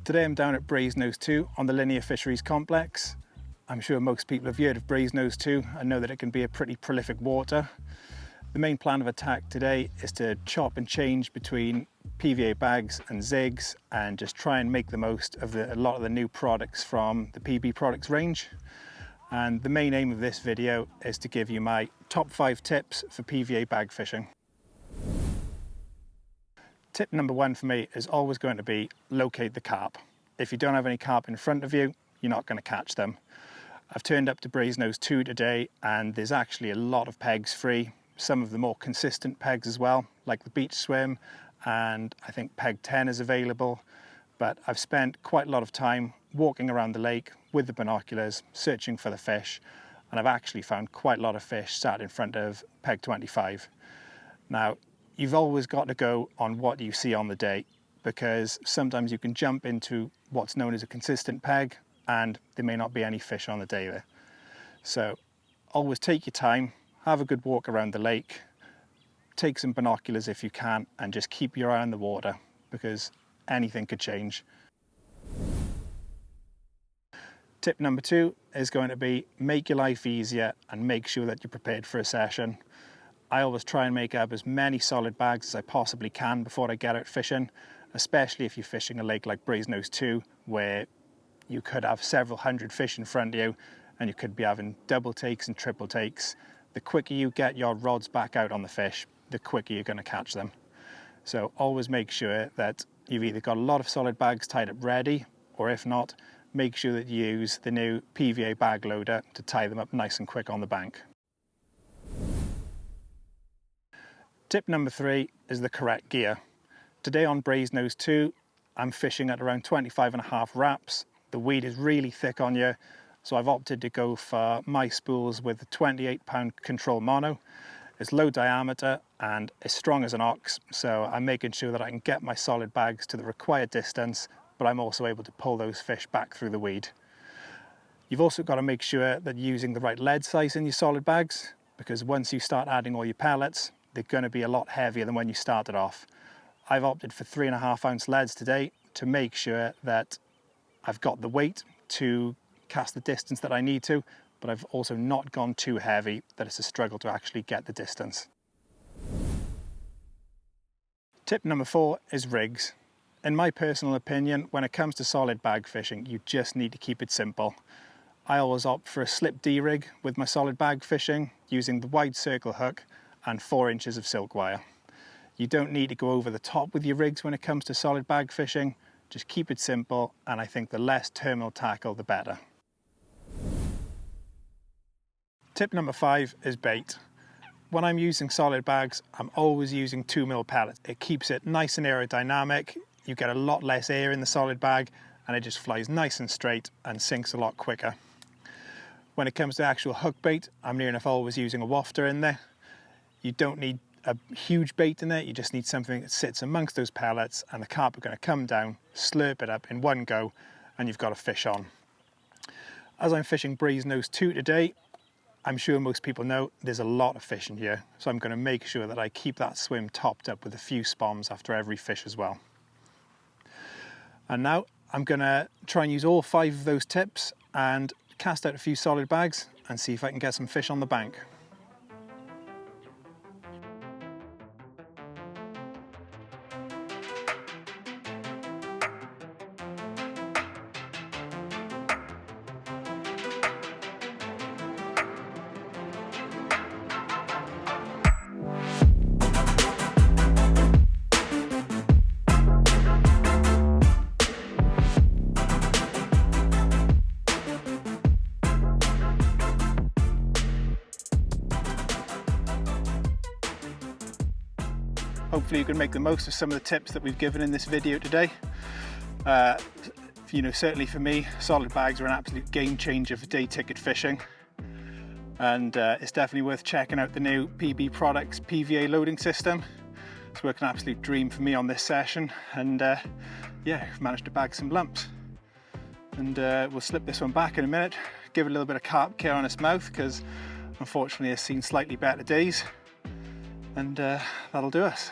Today I'm down at Brasenose 2 on the linear fisheries complex. I'm sure most people have heard of Brasenose 2 and know that it can be a pretty prolific water. The main plan of attack today is to chop and change between PVA bags and zigs and just try and make the most of a lot of the new products from the PB products range. And the main aim of this video is to give you my top 5 tips for PVA bag fishing. Tip number 1 for me is always going to be locate the carp. If you don't have any carp in front of you, you're not going to catch them. I've turned up to Brasenose 2 today and there's actually a lot of pegs free. Some of the more consistent pegs as well, like the beach swim, and I think peg 10 is available. But I've spent quite a lot of time walking around the lake with the binoculars, searching for the fish, and I've actually found quite a lot of fish sat in front of peg 25. Now, you've always got to go on what you see on the day, because sometimes you can jump into what's known as a consistent peg and there may not be any fish on the day there. So always take your time, have a good walk around the lake, take some binoculars if you can, and just keep your eye on the water because anything could change. Tip number 2 is going to be make your life easier and make sure that you're prepared for a session. I always try and make up as many solid bags as I possibly can before I get out fishing, especially if you're fishing a lake like Brasenose 2 where you could have several hundred fish in front of you and you could be having double takes and triple takes. The quicker you get your rods back out on the fish, the quicker you're going to catch them. So always make sure that you've either got a lot of solid bags tied up ready, or if not, make sure that you use the new PVA bag loader to tie them up nice and quick on the bank. Tip number 3 is the correct gear. Today on Brasenose 2, I'm fishing at around 25.5 wraps. The weed is really thick on you, so I've opted to go for my spools with a 28-pound control mono. It's low diameter and as strong as an ox, so I'm making sure that I can get my solid bags to the required distance, but I'm also able to pull those fish back through the weed. You've also got to make sure that you're using the right lead size in your solid bags, because once you start adding all your pellets, they're going to be a lot heavier than when you started off. I've opted for 3.5 ounce leads today to make sure that I've got the weight to cast the distance that I need to, but I've also not gone too heavy that it's a struggle to actually get the distance. Tip number 4 is rigs. In my personal opinion, when it comes to solid bag fishing, you just need to keep it simple. I always opt for a slip D rig with my solid bag fishing using the wide circle hook and 4 inches of silk wire. You don't need to go over the top with your rigs when it comes to solid bag fishing. Just keep it simple, and I think the less terminal tackle, the better. Tip number 5 is bait. When I'm using solid bags, I'm always using 2mm pellets. It keeps it nice and aerodynamic. You get a lot less air in the solid bag, and it just flies nice and straight and sinks a lot quicker. When it comes to actual hook bait, I'm near enough always using a wafter in there. You don't need a huge bait in there, you just need something that sits amongst those pellets and the carp are going to come down, slurp it up in one go, and you've got a fish on. As I'm fishing Brasenose 2 today, I'm sure most people know there's a lot of fish in here, so I'm going to make sure that I keep that swim topped up with a few spoms after every fish as well. And now I'm going to try and use all 5 of those tips and cast out a few solid bags and see if I can get some fish on the bank. Hopefully you can make the most of some of the tips that we've given in this video today. Certainly for me, solid bags are an absolute game changer for day ticket fishing. And it's definitely worth checking out the new PB Products PVA loading system. It's working an absolute dream for me on this session. And yeah, I've managed to bag some lumps. And we'll slip this one back in a minute, give it a little bit of carp care on its mouth, because unfortunately it's seen slightly better days. And that'll do us.